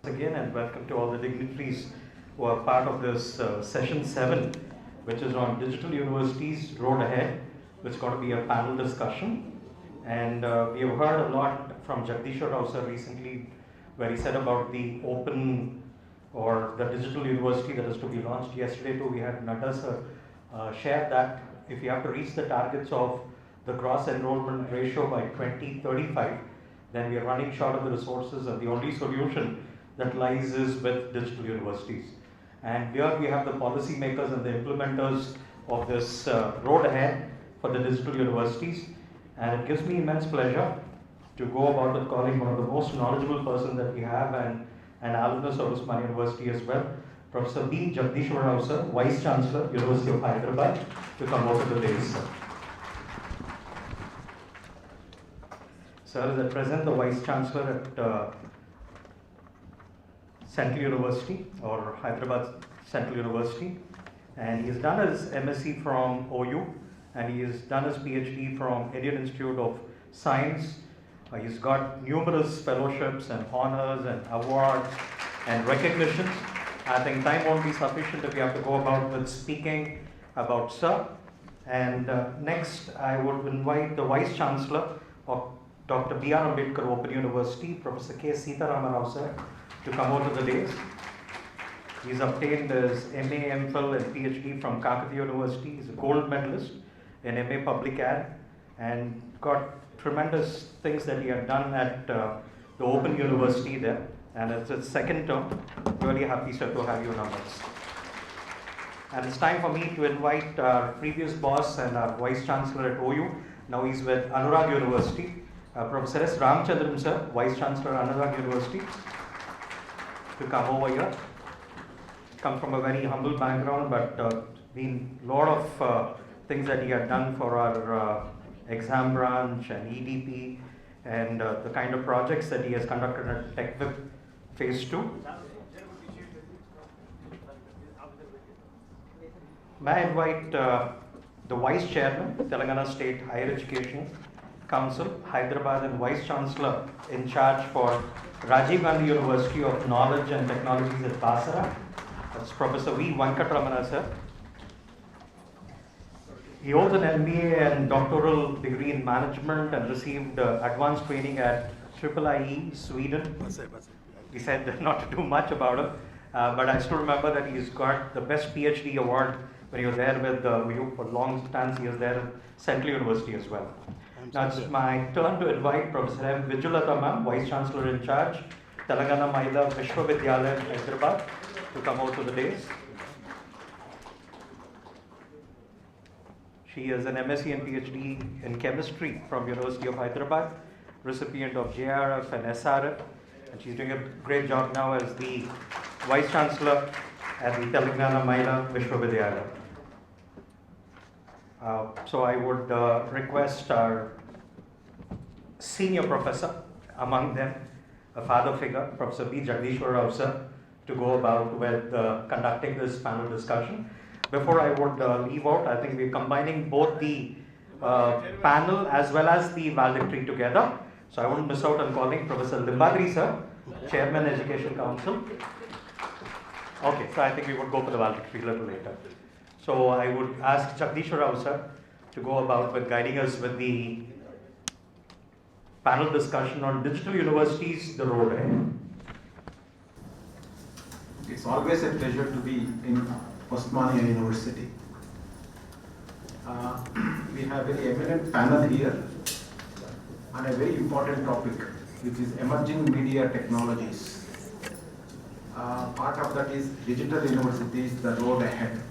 Again, and welcome to all the dignitaries who are part of this session 7, which is on digital universities road ahead, which is going to be a panel discussion. And we have heard a lot from Jagdishwar Rao sir recently, where he said about the open or the digital university that is to be launched. Yesterday too, we had Nadda sir share that if you have to reach the targets of the gross enrollment ratio by 2035, then we are running short of the resources, and the only solution that lies is with digital universities. And here we have the policy makers and the implementers of this road ahead for the digital universities. And it gives me immense pleasure to go about with calling one of the most knowledgeable persons that we have, and an alumnus of Osmania University as well, Professor B. Jagdishwar Rao sir, Vice Chancellor, University of Hyderabad, to come over to the dais, sir. Sir is at present the Vice Chancellor at Central University, or Hyderabad Central University, and he has done his MSc from OU, and he has done his PhD from Indian Institute of Science. He's got numerous fellowships and honors and awards and recognitions. I think time won't be sufficient if we have to go about with speaking about sir. And next I would invite the Vice Chancellor of Dr. B.R. Ambedkar Open University, Professor K. Sitaram Rao sir, to come over to the dais. He's obtained his MA, MPhil and PhD from Kakatiya University. He's a gold medalist in MA Public Ad, and got tremendous things that he had done at the Open University there. And it's his second term. Really happy, sir, to have you on our midst. And it's time for me to invite our previous boss and our Vice Chancellor at OU. Now he's with Anurag University. Professor S. Ramchandran sir, Vice Chancellor Anurag University, to come over here. Come from a very humble background, but been a lot of things that he had done for our exam branch and EDP, and the kind of projects that he has conducted at TechWhip Phase 2. May I invite the Vice Chairman, Telangana State Higher Education Council, Hyderabad, and Vice Chancellor in charge for Rajiv Gandhi University of Knowledge and Technologies at Basara. That's Professor V. Venkatramana sir. He holds an MBA and doctoral degree in management and received advanced training at IIIE, Sweden. He said not to do much about it, but I still remember that he's got the best PhD award when he was there with you for long stands. He was there at Central University as well. Now it's my turn to invite Professor M. Vijulata ma'am, Vice Chancellor in charge, Telangana Mahila Vishwavidyalaya, Hyderabad, to come out to the dais. She is an MSc and PhD in chemistry from University of Hyderabad, recipient of JRF and SRF, and she's doing a great job now as the Vice Chancellor at the Telangana Mahila Vishwavidyalaya. So I would request our senior professor among them, a father figure, Professor B. Jagdishwar Rao sir, to go about with conducting this panel discussion. Before I would leave out, I think we're combining both the panel as well as the valedictory together. So I wouldn't miss out on calling Professor Limbadri sir, Chairman Education Council. Okay, so I think we would go for the valedictory a little later. So I would ask Jagdishwar Rao sir to go about with guiding us with the panel discussion on digital universities, the road ahead. It's always a pleasure to be in Osmania University. We have a very eminent panel here on a very important topic, which is emerging media technologies. Part of that is digital universities, the road ahead.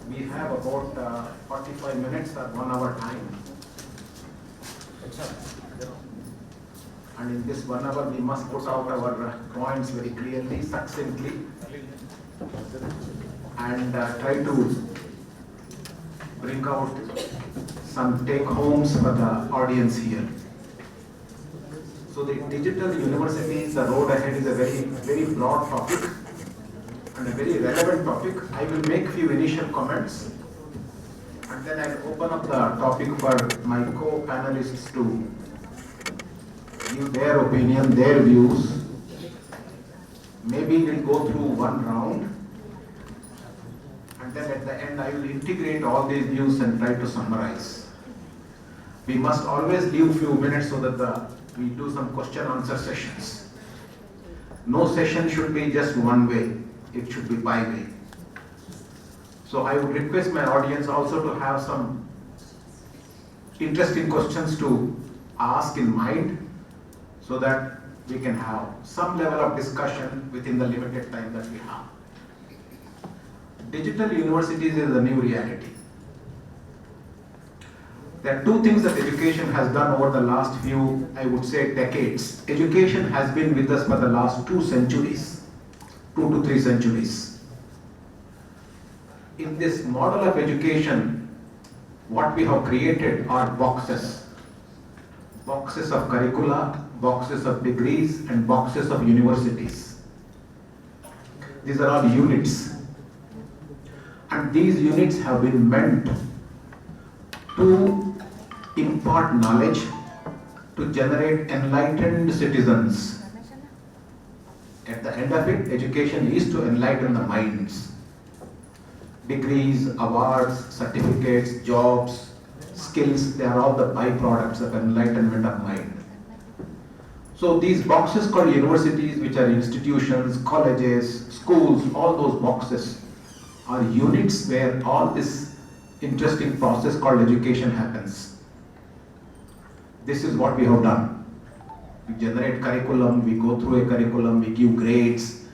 We have about 45 minutes or 1 hour time. And in this 1 hour, we must put out our points very clearly, succinctly, and try to bring out some take-homes for the audience here. So the digital universities, the road ahead, is a very broad topic and a very relevant topic. I will make few initial comments, and then I'll open up the topic for my co-panelists to give their opinion, their views, Maybe we'll go through one round, and then at the end I will integrate all these views and try to summarize. We must always leave few minutes so that we do some question answer sessions. No session should be just one way, it should be bi-way. So I would request my audience also to have some interesting questions to ask in mind so that we can have some level of discussion within the limited time that we have. Digital universities is a new reality. There are two things that education has done over the last few, I would say, decades. Education has been with us for the last 2 centuries, 2 to 3 centuries. In this model of education, what we have created are boxes. Boxes of curricula, boxes of degrees, and boxes of universities. These are all units. And these units have been meant to impart knowledge, to generate enlightened citizens. At the end of it, education is to enlighten the minds. Degrees, awards, certificates, jobs, skills, they are all the byproducts of enlightenment of mind. So these boxes called universities, which are institutions, colleges, schools, all those boxes are units where all this interesting process called education happens. This is what we have done. We generate curriculum, we go through a curriculum, we give grades,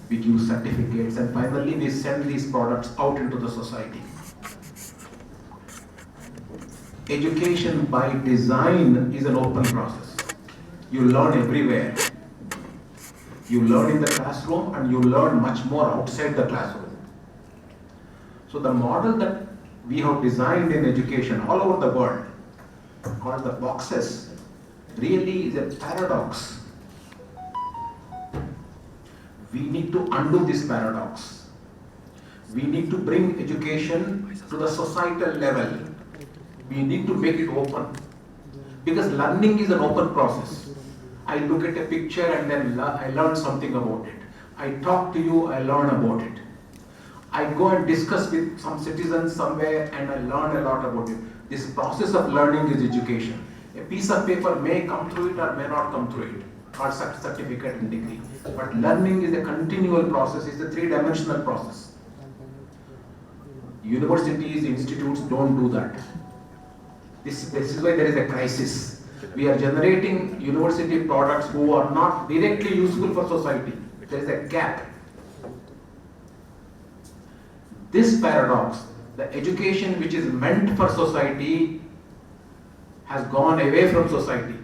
we give certificates, and finally we send these products out into the society. Education by design is an open process. You learn everywhere. You learn in the classroom and you learn much more outside the classroom. So the model that we have designed in education all over the world, called the boxes, really is a paradox. We need to undo this paradox. We need to bring education to the societal level. We need to make it open. Because learning is an open process. I look at a picture and then I learn something about it. I talk to you, I learn about it. I go and discuss with some citizens somewhere and I learn a lot about it. This process of learning is education. A piece of paper may come through it or may not come through it, or certificate and degree. But learning is a continual process, it's a 3-dimensional process. Universities, institutes don't do that. This is why there is a crisis. We are generating university products who are not directly useful for society. There is a gap. This paradox, the education which is meant for society has gone away from society.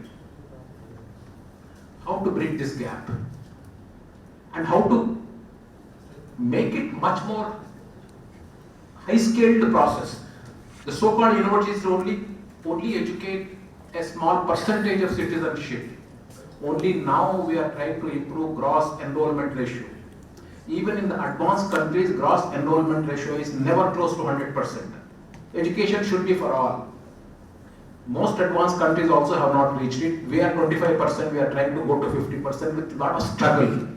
How to bridge this gap? And how to make it much more high-scaled process. The so-called universities only educate a small percentage of citizenship. Only now we are trying to improve gross enrollment ratio. Even in the advanced countries, gross enrollment ratio is never close to 100%. Education should be for all. Most advanced countries also have not reached it. We are 25%, we are trying to go to 50% with a lot of struggle.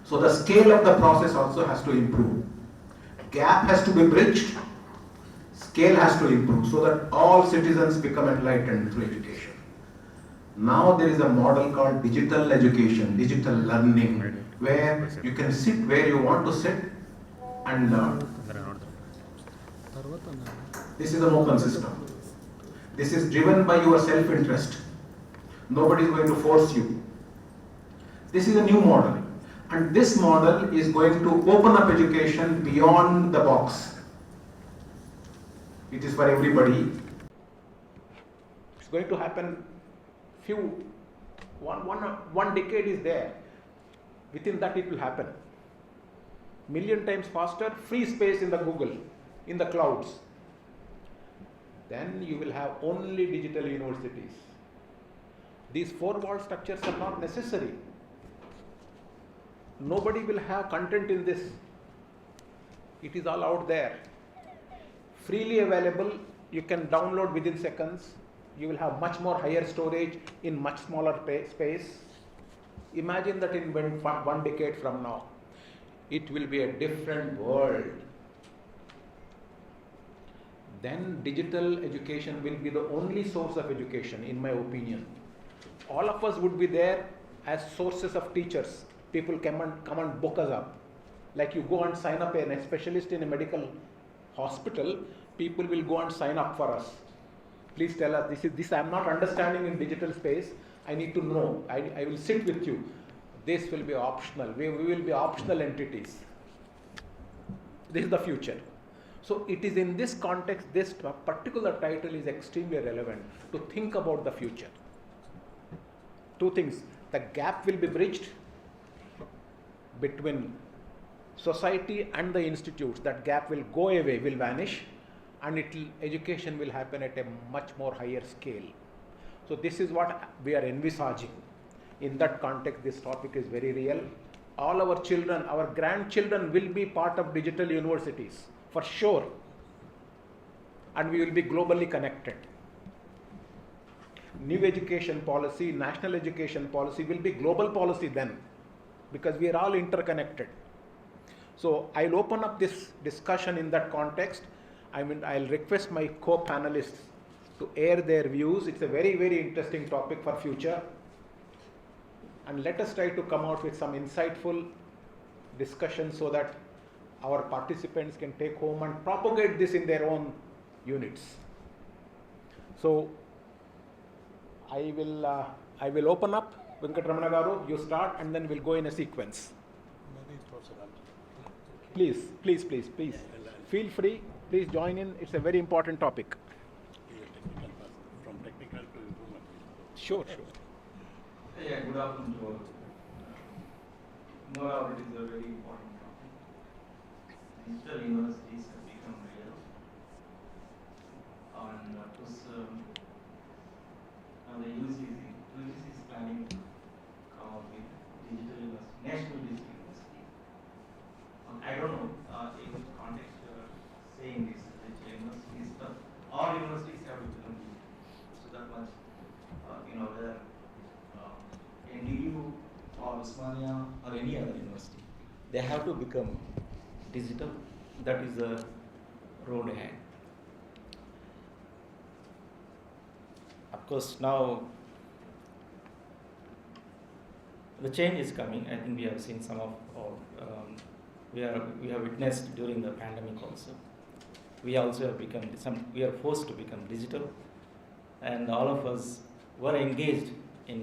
So the scale of the process also has to improve. Gap has to be bridged, scale has to improve so that all citizens become enlightened through education. Now there is a model called digital education, digital learning, where you can sit where you want to sit and learn. This is an open system. This is driven by your self-interest. Nobody is going to force you. This is a new model. And this model is going to open up education beyond the box. It is for everybody. It's going to happen one decade is there. Within that it will happen. Million times faster, free space in the Google, in the clouds. Then you will have only digital universities. These 4-wall structures are not necessary. Nobody will have content in this. It is all out there. Freely available, you can download within seconds. You will have much more higher storage in much smaller space. Imagine that in 1 decade from now, it will be a different world. Then digital education will be the only source of education, in my opinion. All of us would be there as sources of teachers. People come and book us up. Like you go and sign up a specialist in a medical hospital, people will go and sign up for us. Please tell us, this I am not understanding in digital space. I need to know. I will sit with you. This will be optional. We will be optional entities. This is the future. So it is in this context, this particular title is extremely relevant to think about the future. Two things. The gap will be bridged between society and the institutes. That gap will go away, will vanish, and education will happen at a much more higher scale. So this is what we are envisaging. In that context, this topic is very real. All our children, our grandchildren will be part of digital universities, for sure. And we will be globally connected. New education policy, national education policy will be global policy then, because we are all interconnected. So I'll open up this discussion in that context. I'll request my co-panelists to air their views. It's a very, very interesting topic for future. And let us try to come out with some insightful discussion so that our participants can take home and propagate this in their own units. So I will open up. Venkatramana Garu, you start, and then we'll go in a sequence. Please. Feel free. Please join in. It's a very important topic. From technical to improvement. Sure. Yeah, good afternoon to all. No doubt it is a very important topic. Digital universities have become real. And of course, now the UGC is planning to come up with digital university, national digital university. I don't know in which context you are saying this, digital universities, but all universities have to become digital. So that much, whether NDU or Osmania or any other university, they have to become digital. That is the road ahead. Of course, now the change is coming. I think we have seen some of we have witnessed during the pandemic also. We also have become we are forced to become digital, and all of us were engaged in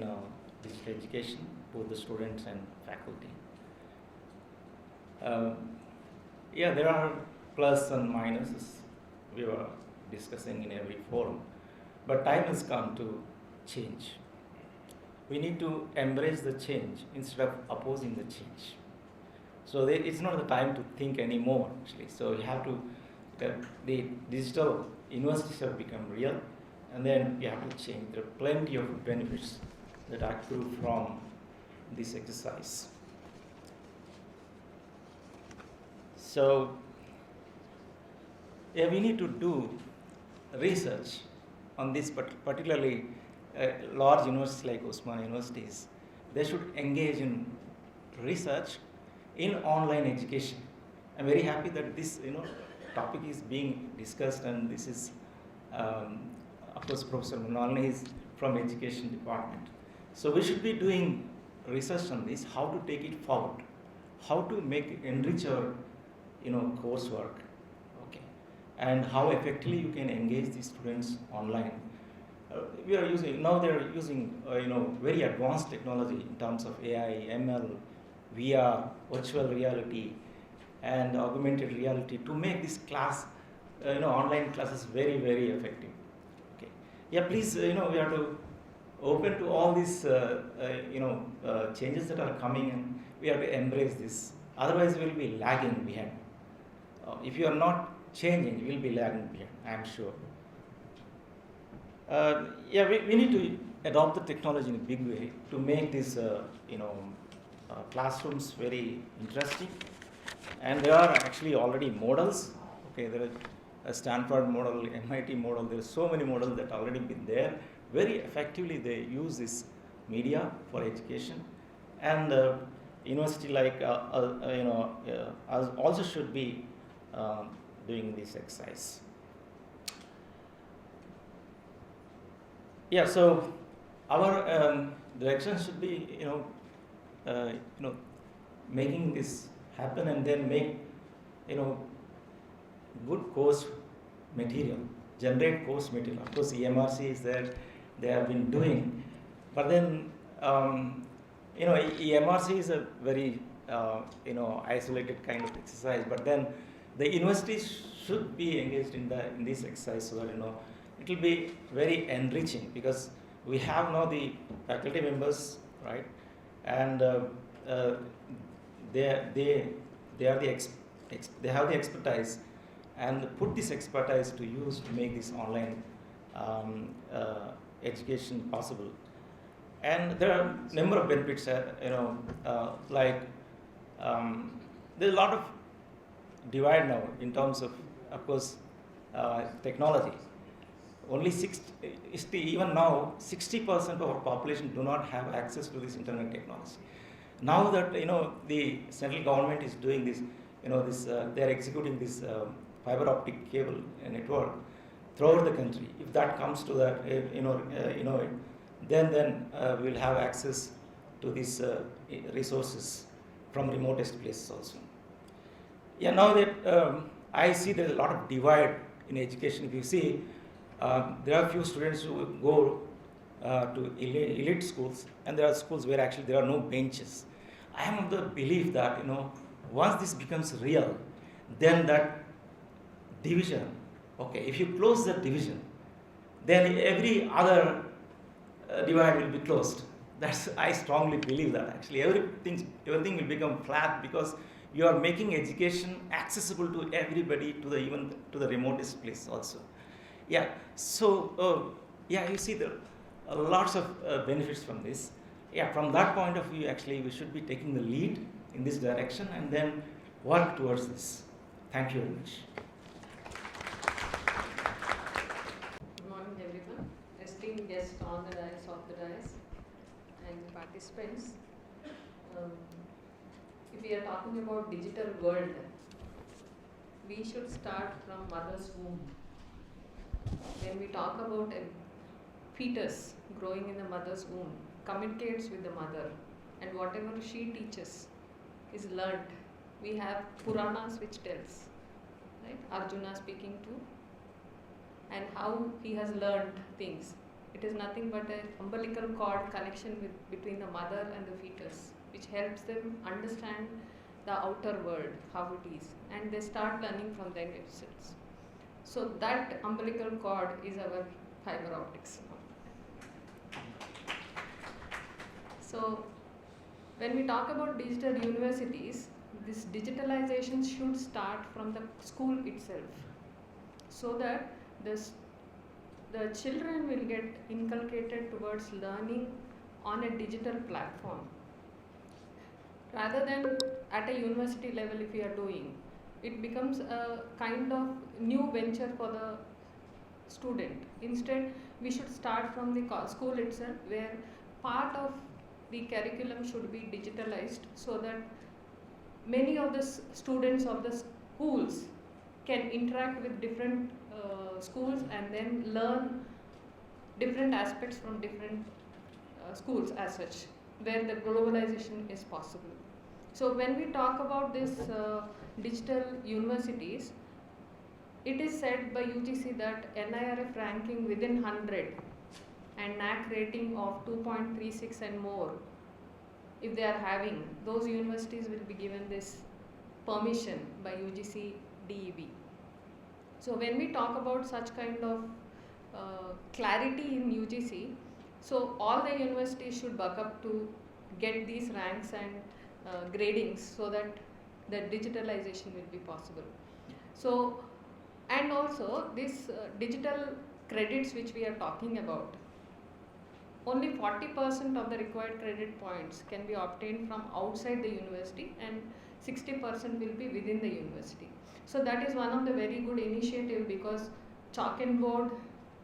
digital education, both the students and faculty. There are plus and minuses we were discussing in every forum, but time has come to change. We need to embrace the change instead of opposing the change. So it's not the time to think anymore, actually. So you have to, the digital universities have become real, and then you have to change. There are plenty of benefits that accrue from this exercise. So, we need to do research on this, particularly large universities like Osmania universities. They should engage in research in online education. I'm very happy that this topic is being discussed, and this is of course Professor Munalni is from Education Department. So we should be doing research on this, how to take it forward, how to enrich our coursework, okay, and how effectively you can engage the students online. We are using now. They are using very advanced technology in terms of AI, ML, VR, virtual reality, and augmented reality to make this class, online classes very, very effective. Okay. Yeah, please, we have to open to all these, changes that are coming, and we have to embrace this. Otherwise, we will be lagging behind. If you are not changing, you will be lagging behind, I am sure. We need to adopt the technology in a big way to make these, classrooms very interesting. And there are actually already models. Okay, there is a Stanford model, MIT model. There are so many models that already been there. Very effectively, they use this media for education, and university like us also should be doing this exercise. Yeah, so our direction should be making this happen, and then make good course material, generate course material. Of course, EMRC is there; they have been doing, but then EMRC is a very isolated kind of exercise. But then the universities should be engaged in this exercise, so that it will be very enriching, because we have now the faculty members, right, and they are they have the expertise, and put this expertise to use to make this online education possible. And there are a number of benefits, like there's a lot of divide now in terms of course, technology. Only even now, 60% of our population do not have access to this internet technology. Now that the central government is doing this, they are executing this fiber optic cable network throughout the country. If that comes to that, then we will have access to these resources from remotest places also. Yeah, now that I see there is a lot of divide in education. If you see, there are few students who go to elite schools, and there are schools where actually there are no benches. I am of the belief that once this becomes real, then that division, okay, if you close that division, then every other divide will be closed. I strongly believe that actually everything will become flat, because you are making education accessible to everybody, even to the remotest place also. Yeah, so you see there are lots of benefits from this. Yeah, from that point of view, actually, we should be taking the lead in this direction and then work towards this. Thank you very much. Good morning, everyone. Esteemed guests on the dais, off the dais, and participants. If we are talking about digital world, we should start from mother's womb. When we talk about a fetus growing in the mother's womb, communicates with the mother, and whatever she teaches is learnt. We have Puranas which tells, right? Arjuna speaking to, and how he has learnt things. It is nothing but an umbilical cord connection between the mother and the fetus, which helps them understand the outer world, how it is, and they start learning from their itself. So that umbilical cord is our fiber optics. So when we talk about digital universities, this digitalization should start from the school itself, so that the children will get inculcated towards learning on a digital platform. Rather than at a university level, if we are doing, it becomes a kind of new venture for the student. Instead, we should start from the school itself, where part of the curriculum should be digitalized, so that many of the students of the schools can interact with different schools and then learn different aspects from different schools as such, where the globalization is possible. So when we talk about this digital universities, it is said by UGC that NIRF ranking within 100 and NAC rating of 2.36 and more, if they are having, those universities will be given this permission by UGC DEB. So when we talk about such kind of clarity in UGC, so all the universities should buck up to get these ranks and gradings, so that the digitalization will be possible. So, and also this digital credits which we are talking about, only 40% of the required credit points can be obtained from outside the university, and 60% will be within the university. So that is one of the very good initiative, because chalk and board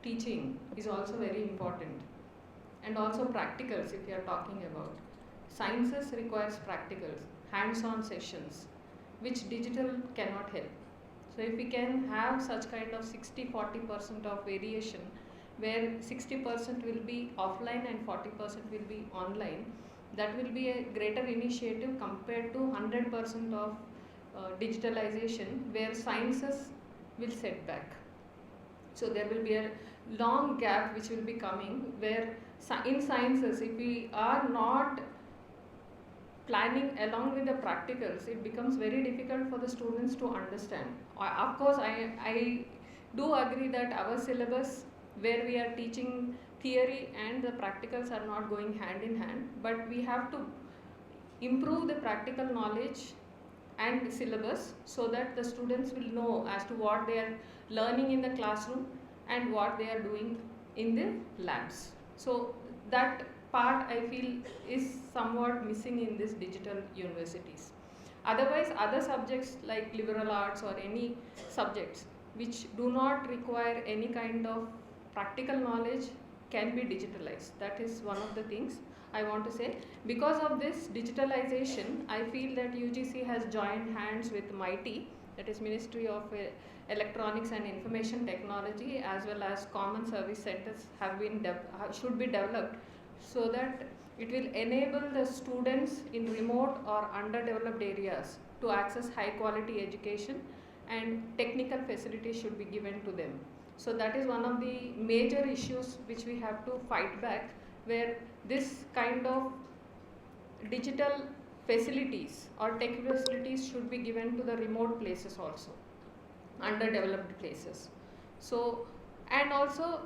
teaching is also very important, and also practicals if you are talking about. sciences requires practicals, hands-on sessions, which digital cannot help. So if we can have such kind of 60-40% of variation, where 60% will be offline and 40% will be online, that will be a greater initiative compared to 100% of digitalization, where sciences will set back. So there will be a long gap which will be coming, where in sciences, if we are not planning along with the practicals, it becomes very difficult for the students to understand. Of course, I do agree that our syllabus, where we are teaching theory and the practicals are not going hand in hand, but we have to improve the practical knowledge and syllabus so that the students will know as to what they are learning in the classroom and what they are doing in the labs. So that part I feel is somewhat missing in these digital universities. Otherwise, other subjects like liberal arts or any subjects which do not require any kind of practical knowledge can be digitalized. That is one of the things I want to say. Because of this digitalization, I feel that UGC has joined hands with MIT, that is Ministry of Electronics and Information Technology, as well as common service centers should be developed, so that it will enable the students in remote or underdeveloped areas to access high quality education, and technical facilities should be given to them. So that is one of the major issues which we have to fight back, where this kind of digital facilities or tech facilities should be given to the remote places also, underdeveloped places. So, and also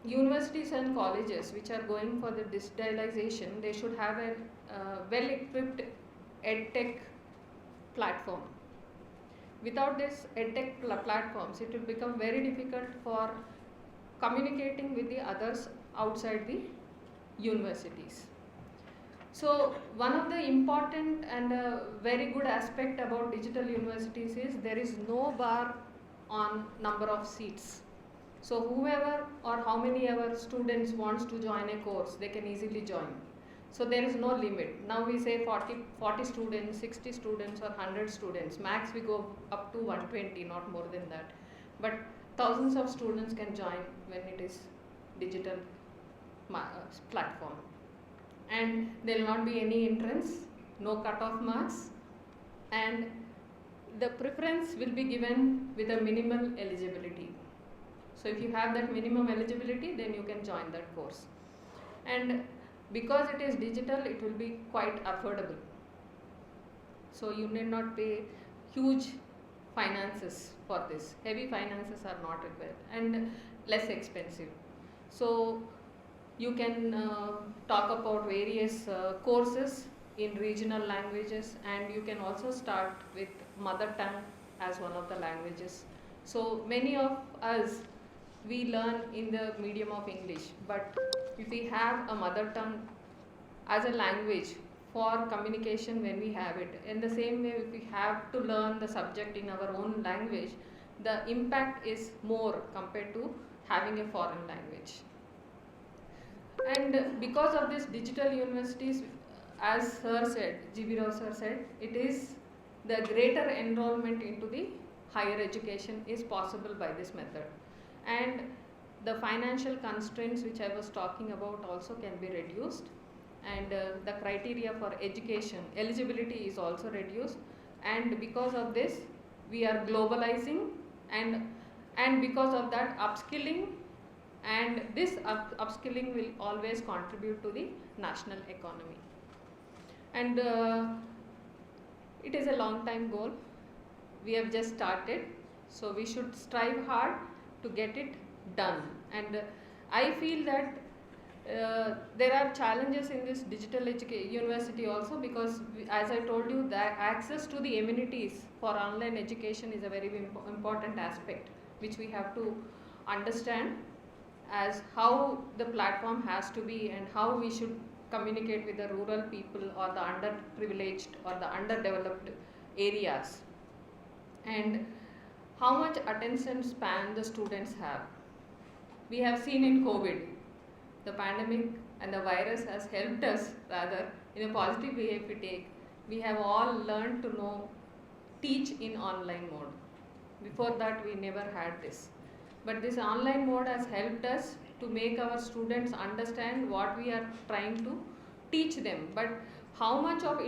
universities and colleges which are going for the digitalization, they should have a well-equipped edtech platform. Without this edtech platforms, it will become very difficult for communicating with the others outside the universities. So one of the important and very good aspect about digital universities is there is no bar on number of seats. So whoever or how many ever students wants to join a course, they can easily join. So there is no limit. Now we say 40 students, 60 students or 100 students. Max we go up to 120, not more than that. But thousands of students can join when it is digital platform. And there will not be any entrance, no cut-off marks, and the preference will be given with a minimal eligibility. So if you have that minimum eligibility, then you can join that course. And because it is digital, it will be quite affordable. So you need not pay huge finances for this. Heavy finances are not required and less expensive. So you can talk about various courses in regional languages, and you can also start with mother tongue as one of the languages. So many of us, we learn in the medium of English, but if we have a mother tongue as a language for communication when we have it, in the same way if we have to learn the subject in our own language, the impact is more compared to having a foreign language. And because of this digital universities, as sir said, G.B. Rao sir said, it is the greater enrollment into the higher education is possible by this method. And the financial constraints which I was talking about also can be reduced, and the criteria for education eligibility is also reduced, and because of this we are globalizing, and because of that upskilling, and this upskilling will always contribute to the national economy. And it is a long time goal. We have just started, so we should strive hard to get it done. And I feel that there are challenges in this digital university also, because as I told you, that access to the amenities for online education is a very important aspect which we have to understand, as how the platform has to be and how we should communicate with the rural people or the underprivileged or the underdeveloped areas, and how much attention span the students have. We have seen in COVID, the pandemic and the virus has helped us rather in a positive way if we take, we have all learned to know teach in online mode. Before that we never had this. But this online mode has helped us to make our students understand what we are trying to teach them. But how much of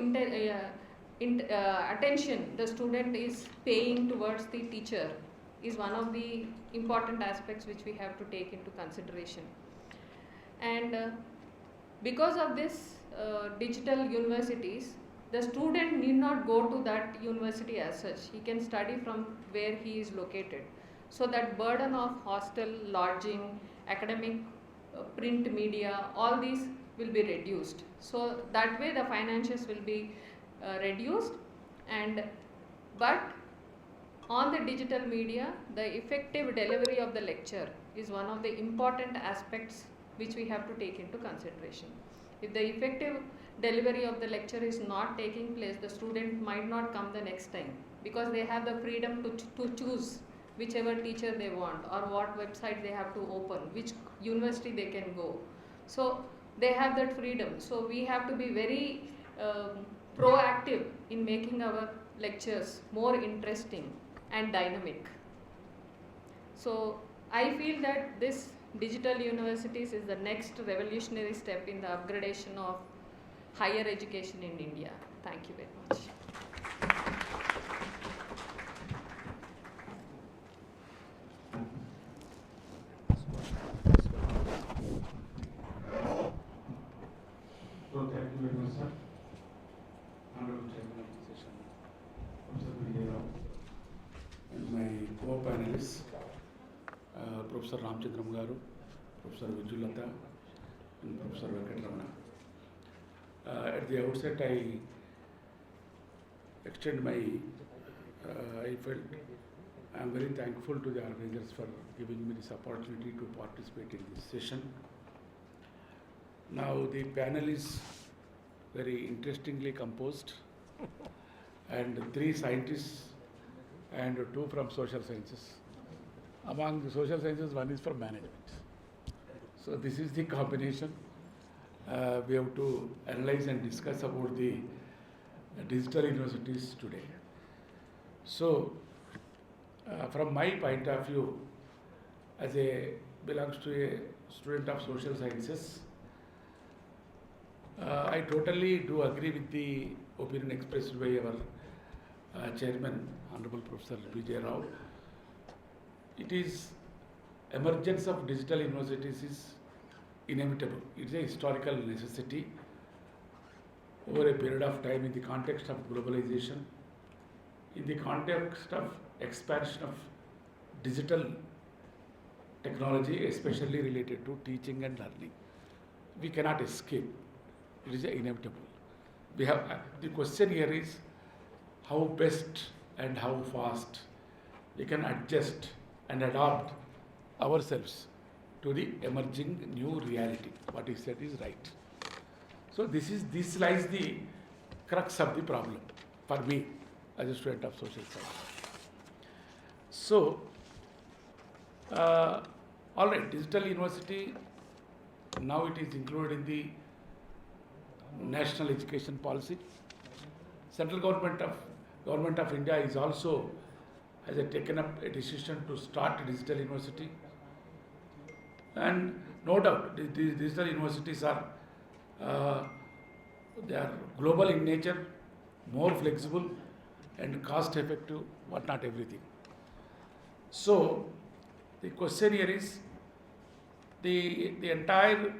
attention the student is paying towards the teacher is one of the important aspects which we have to take into consideration. And because of this digital universities, the student need not go to that university as such. He can study from where he is located. So that burden of hostel, lodging, academic, print media, all these will be reduced. So that way the financials will be reduced. But on the digital media, the effective delivery of the lecture is one of the important aspects which we have to take into consideration. If the effective delivery of the lecture is not taking place, the student might not come the next time, because they have the freedom to choose whichever teacher they want, or what website they have to open, which university they can go. So they have that freedom. So we have to be very proactive in making our lectures more interesting and dynamic. So I feel that this digital universities is the next revolutionary step in the upgradation of higher education in India. Thank you very much. So thank you very much, sir. Honorable Chairman of the session, Professor Vijay Rao, and my co-panelists, Professor Ramchandram Garu, Professor Vijulata, and Professor Venkatramana. At the outset, I extend my, I felt I am very thankful to the organizers for giving me this opportunity to participate in this session. Now the panel is very interestingly composed, and 3 scientists and 2 from social sciences. Among the social sciences, 1 is from management. So this is the combination. We have to analyze and discuss about the digital universities today. So from my point of view, as a belongs to a student of social sciences, I totally do agree with the opinion expressed by our chairman, Honorable Professor Vijay Rao. It is emergence of digital universities is inevitable. It is a historical necessity over a period of time in the context of globalization, in the context of expansion of digital technology, especially related to teaching and learning. We cannot escape. It is inevitable. We have the question here is how best and how fast we can adjust and adopt ourselves to the emerging new reality. What he said is right. So this lies the crux of the problem for me as a student of social science. So, all right, digital university, now it is included in the national education policy. Central government of India is also has taken up a decision to start a digital university. And no doubt, these digital universities are they are global in nature, more flexible and cost effective, but not everything. So the question here is the entire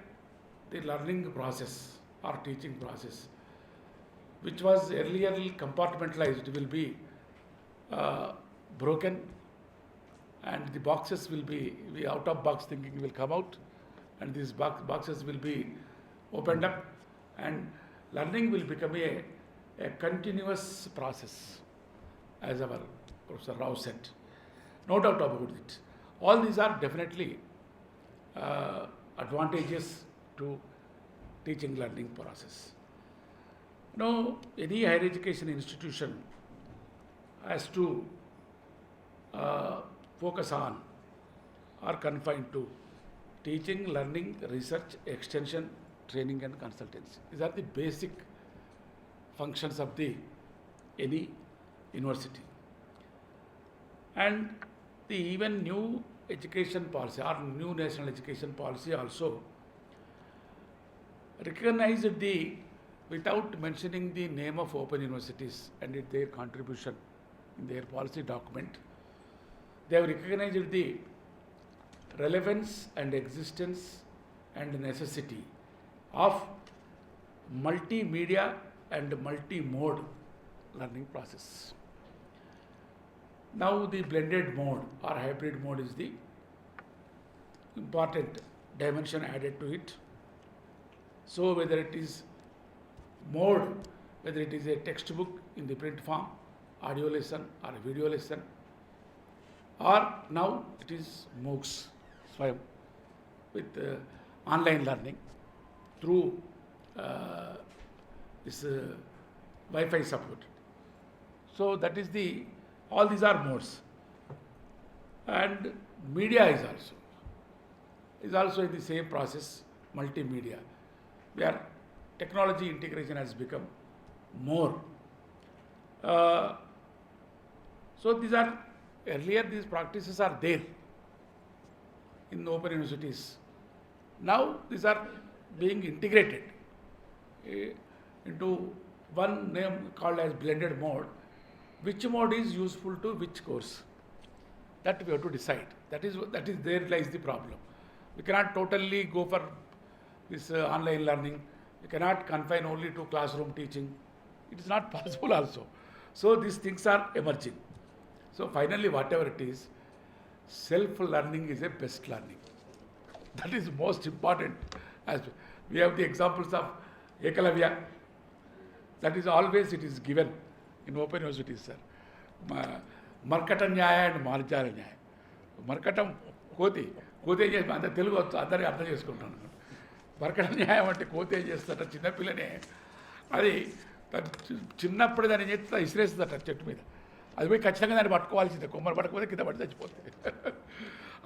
learning process or teaching process, which was earlier compartmentalized, will be broken, and the boxes will be out of box thinking will come out, and these boxes will be opened up, and learning will become a continuous process, as our Professor Rao said. No doubt about it. All these are definitely advantages to teaching learning process. Now, any higher education institution has to focus on or confined to teaching, learning, research, extension, training and consultancy. These are the basic functions of the any university. And the even new education policy or new national education policy also recognized the, without mentioning the name of open universities and their contribution in their policy document, they have recognized the relevance and existence and necessity of multimedia and multi-mode learning process. Now the blended mode or hybrid mode is the important dimension added to it. So whether it is mode, whether it is a textbook in the print form, audio lesson or a video lesson, or now it is MOOCs, Swayam, with online learning through this Wi-Fi support. So that is the, all these are modes. And media is also in the same process, multimedia, where technology integration has become more. So these are, earlier these practices are there in open universities. Now these are being integrated into one name called as blended mode. Which mode is useful to which course? That we have to decide. That is there lies the problem. We cannot totally go for this online learning. We cannot confine only to classroom teaching. It is not possible also. So these things are emerging. So finally, whatever it is, self-learning is a best learning. That is most important. As we have the examples of Ekalavya. That is always it is given in open universities, sir. Markata Nyaya and Marjara Nyaya. Markatam Koti. Kote చేసి అంత తెలుగు అందరికీ అర్థం చేసుకుంటాను. మరకట న్యాయం అంటే కోతే చేస్తాట చిన్నపిల్లనే, అది చిన్నప్పుడు దాన్ని చేస్తే ఇసిరేస్తుందట చెట్టు మీద, అది పోయి ఖచ్చితంగా దాన్ని పట్టుకోవాల్సిందే, కొమ్మలు పట్టుకోతే కింద పడి చచ్చిపోతుంది.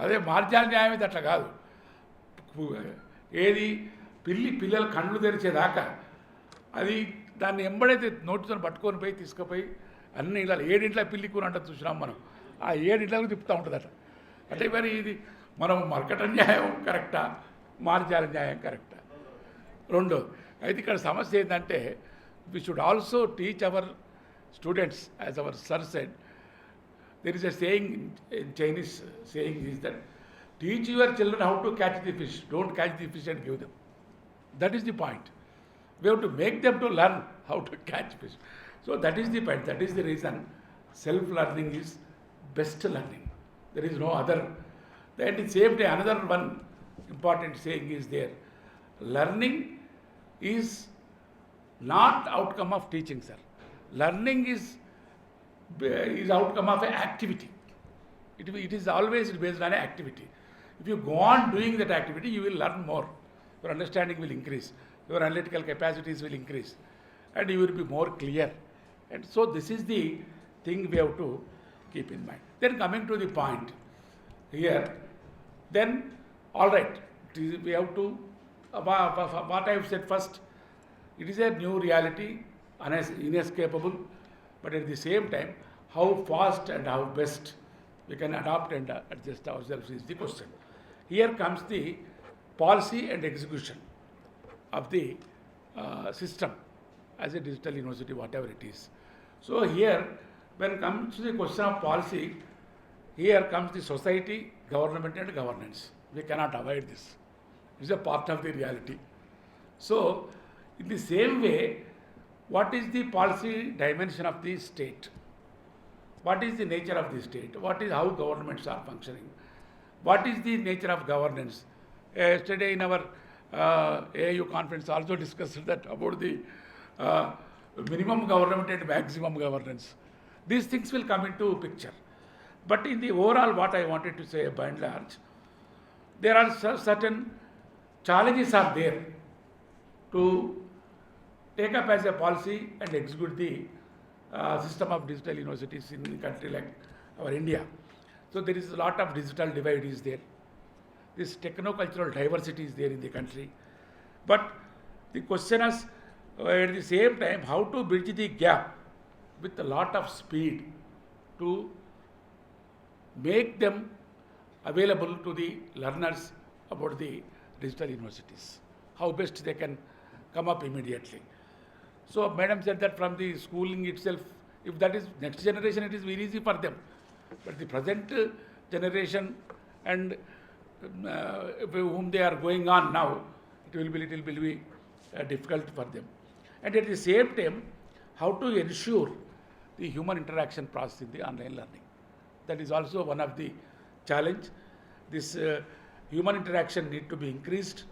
అదే మార్జాల న్యాయం ఇది అట్లా కాదు. ఏది పిల్లలు కళ్ళు తెరిచేదాకా అది దాన్ని ఎంబడైతే నోటితో పట్టుకొని పోయి తీసుకుపోయి అన్ని ఇళ్ళ 7 ఇంట్లో పిల్లి కూర అంటే చూసినాం మనం, ఆ 7 ఇంట్లకు తిప్పుతూ ఉంటుందట. అంటే మరి ఇది మనం మరకట న్యాయం కరెక్టా, మార్జాల న్యాయం కరెక్టా? రెండు. అయితే ఇక్కడ సమస్య ఏంటంటే we should also teach our students, as our sir said, there is a saying in Chinese saying is that teach your children how to catch the fish, don't catch the fish and give them. That is the point. We have to make them to learn how to catch fish. So that is the point. That is the reason self-learning is best learning. There is no other. At the same time, another one important saying is there. Learning is not outcome of teaching, sir. Learning is outcome of an activity. It is always based on an activity. If you go on doing that activity, you will learn more. Your understanding will increase. Your analytical capacities will increase. And you will be more clear. And so this is the thing we have to keep in mind. Then coming to the point here, then all right, we have to, what I have said first, it is a new reality, inescapable, but at the same time, how fast and how best we can adapt and adjust ourselves is the question. Here comes the policy and execution of the system as a digital university, whatever it is. So here, when it comes to the question of policy, here comes the society, government and governance. We cannot avoid this. It is a part of the reality. So, in the same way, what is the policy dimension of the state? What is the nature of the state? What is how governments are functioning? What is the nature of governance? Yesterday in our AU conference also discussed that about the minimum government and maximum governance. These things will come into picture. But in the overall, what I wanted to say by and large, there are certain challenges are there to take up as a policy and execute the system of digital universities in a country like our India. So there is a lot of digital divide is there. This techno-cultural diversity is there in the country. But the question is, At the same time, how to bridge the gap with a lot of speed to make them available to the learners about the digital universities, how best they can come up immediately. So madam said that from the schooling itself, if that is next generation, it is very easy for them. But the present generation and whom they are going on now, it will be difficult for them. And at the same time, how to ensure the human interaction process in the online learning. That is also one of the challenge. This human interaction need to be increased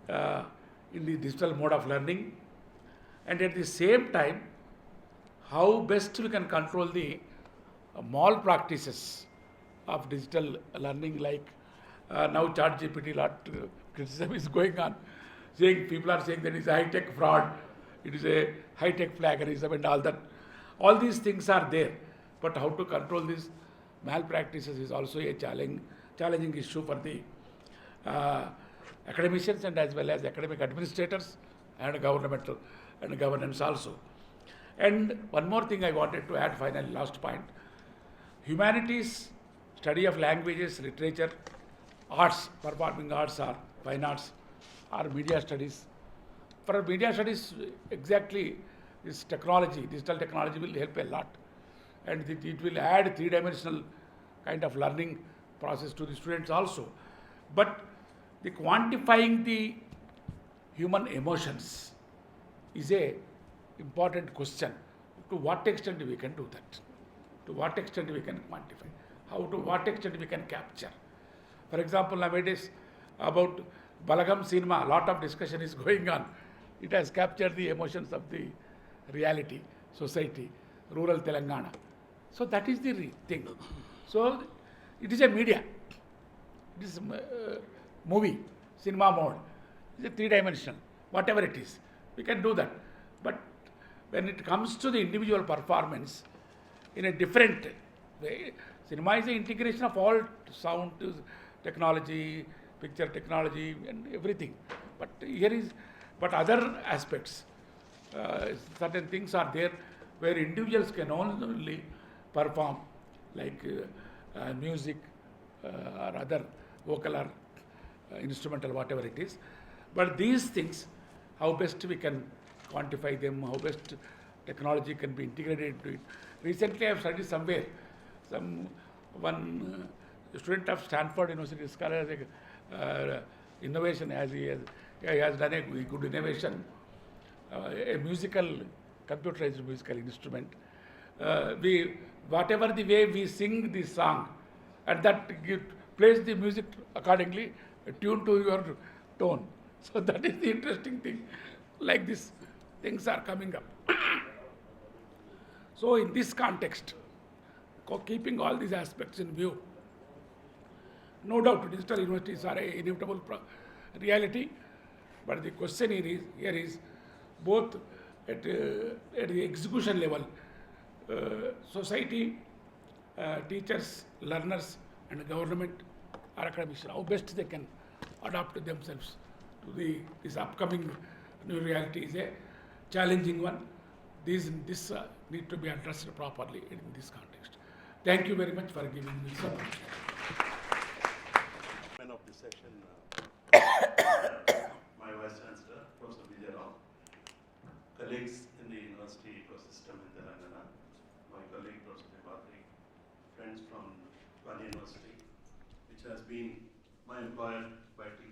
in the digital mode of learning. And at the same time, how best we can control the malpractices of digital learning, like now ChatGPT, lot criticism is going on, saying people are saying that it is a high-tech fraud, it is a high-tech plagiarism and all that. All these things are there, but how to control these malpractices is also a challenging issue for the academicians and as well as academic administrators and governmental and governance also. And one more thing I wanted to add, finally, last point. Humanities, study of languages, literature, arts, performing arts or fine arts, or media studies. For media studies, exactly this technology, digital technology will help a lot. And it will add three-dimensional kind of learning process to the students also. But the quantifying the human emotions is a important question. To what extent we can do that? To what extent we can quantify? To what extent we can capture? For example, nowadays about Balagam cinema, a lot of discussion is going on. It has captured the emotions of the reality, society, rural Telangana. So that is the thing. So it is a media. It is a movie, cinema mode. It is a three-dimensional, whatever it is. We can do that. But when it comes to the individual performance, in a different way, cinema is the integration of all sound technology, picture technology and everything. But here is, but other aspects, certain things are there where individuals can only perform, like music or other vocal or instrumental, whatever it is. But these things, how best we can quantify them, how best technology can be integrated into it. Recently I have studied somewhere, one student of Stanford University scholar as innovation, as he has done a good innovation, a computerized musical instrument. Whatever the way we sing the song, and that plays the music accordingly, tuned to your tone. So that is the interesting thing. Like this, things are coming up. So in this context, keeping all these aspects in view, no doubt digital universities are an inevitable reality, but the question here is both at the execution level, society, teachers, learners and government or academicians, how best they can adapt themselves to this upcoming new reality is a challenging one. This need to be addressed properly in this context. Thank you very much for giving me this opportunity. Of this session, my Vice Chancellor, Professor Vijay Rao, colleagues in the university ecosystem in Telangana, my colleague Professor Devatri, friends from Valley University, which has been my employer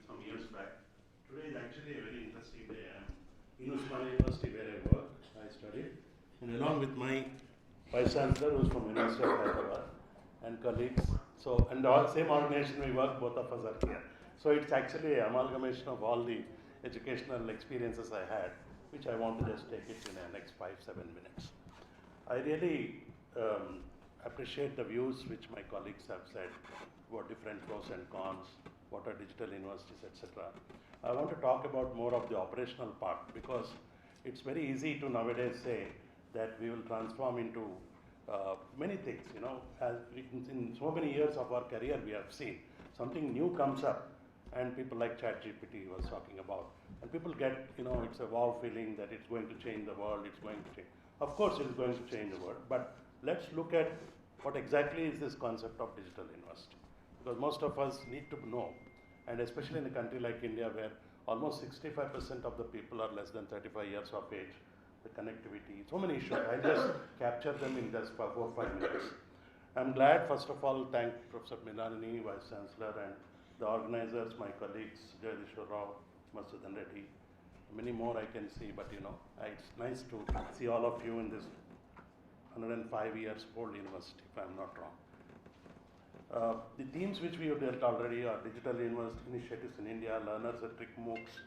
some years back. Today is actually a very interesting day. I'm in Osmania University where I work, I studied, and along with my Vice Chancellor who's from University of Hyderabad and colleagues. So, and the same organization we work, both of us are here. So it's actually an amalgamation of all the educational experiences I had, which I want to just take it in the next 5-7 minutes. I really appreciate the views which my colleagues have said about different pros and cons, what are digital universities, etc. I want to talk about more of the operational part, because it's very easy to nowadays say that we will transform into many things, as in so many years of our career we have seen something new comes up and people like ChatGPT was talking about. And people get, it's a wow feeling that it's going to change the world, it's going to change. Of course, it is going to change the world, but let's look at what exactly is this concept of digital university. Because most of us need to know, and especially in a country like India where almost 65% of the people are less than 35 years of age, the connectivity, so many issues. I just capture them in just 4 or 5 minutes. I'm glad, first of all, thank Professor Minalini, Vice Chancellor, and the organizers, my colleagues, Jayadishwar Rao, Masudan Reddy, many more I can see, but it's nice to see all of you in this 105 years old university, if I'm not wrong. The themes which we have dealt already are digital university initiatives in India, learner-centric MOOCs,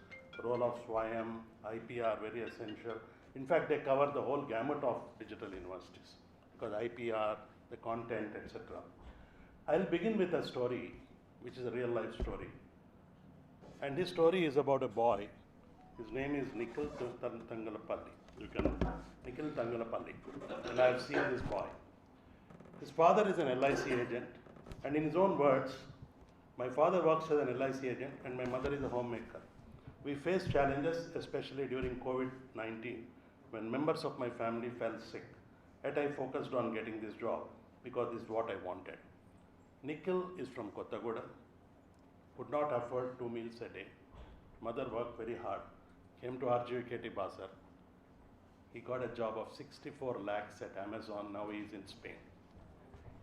role of SWAYAM, IPR, very essential. In fact, they cover the whole gamut of digital universities because IPR, the content, etc. I'll begin with a story, which is a real life story. And this story is about a boy. His name is Nikhil Tangalapalli. Nikhil Tangalapalli. And I have seen this boy. His father is an LIC agent. And in his own words, my father works as an LIC agent and my mother is a homemaker. We faced challenges, especially during COVID-19, when members of my family fell sick. Yet I focused on getting this job because this is what I wanted. Nikhil is from Kottagoda, could not afford 2 meals a day. Mother worked very hard, came to RGVKT Basar. He got a job of 64 lakhs at Amazon, now he is in Spain.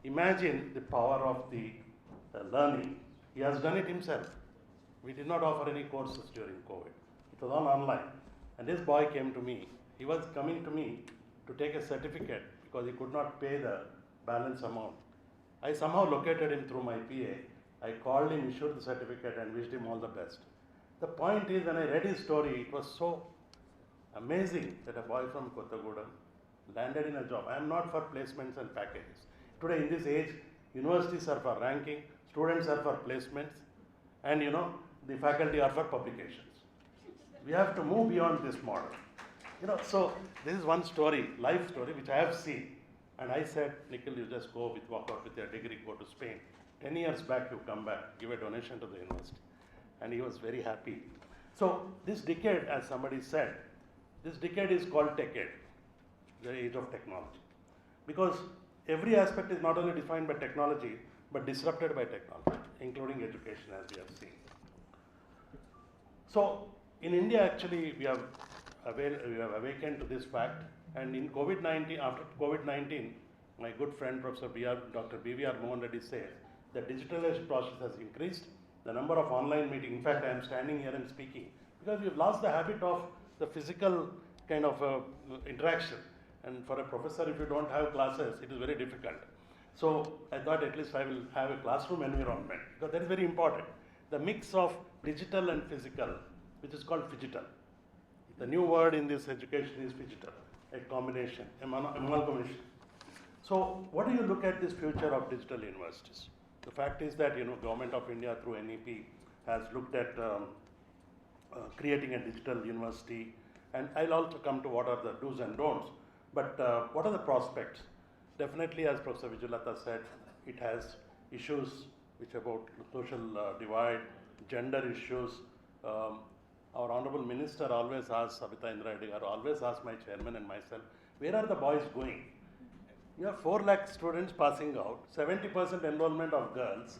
Imagine the power of the learning. He has done it himself. We did not offer any courses during COVID. It was all online. And this boy came to me. He was coming to me to take a certificate because he could not pay the balance amount. I somehow located him through my PA. I called him, issued the certificate and wished him all the best. The point is, when I read his story, it was so amazing that a boy from Kottagoda landed in a job. I am not for placements and packages. Today in this age, universities are for ranking, students are for placements, and the faculty are for publications. We have to move beyond this model. So this is one story, life story, which I have seen. And I said, Nikhil, you just walk out with your degree, go to Spain. 10 years back, you come back, give a donation to the university. And he was very happy. So this decade, as somebody said, this decade is called Techade, the age of technology. Because every aspect is not only defined by technology, but disrupted by technology, including education, as we have seen. So in India, actually, we have awakened to this fact. And in COVID-19, after COVID-19, my good friend, Dr. B.V.R. Mohan Reddy says, the digitalization process has increased, the number of online meetings. In fact, I am standing here and speaking because we've lost the habit of the physical kind of interaction. And for a professor, if you don't have classes, it is very difficult. So I thought at least I will have a classroom environment because that is very important. The mix of digital and physical, which is called phygital. The new word in this education is phygital, a combination, amalgamation. So what do you look at this future of digital universities? The fact is that, Government of India through NEP has looked at creating a digital university. And I'll also come to what are the do's and don'ts. But what are the prospects? Definitely, as Professor Vijayalata said, it has issues which about social divide, gender issues. Our Honorable Minister always asks, Savita Indra Reddy, always asks my chairman and myself, where are the boys going? You have 4 lakh students passing out, 70% enrollment of girls.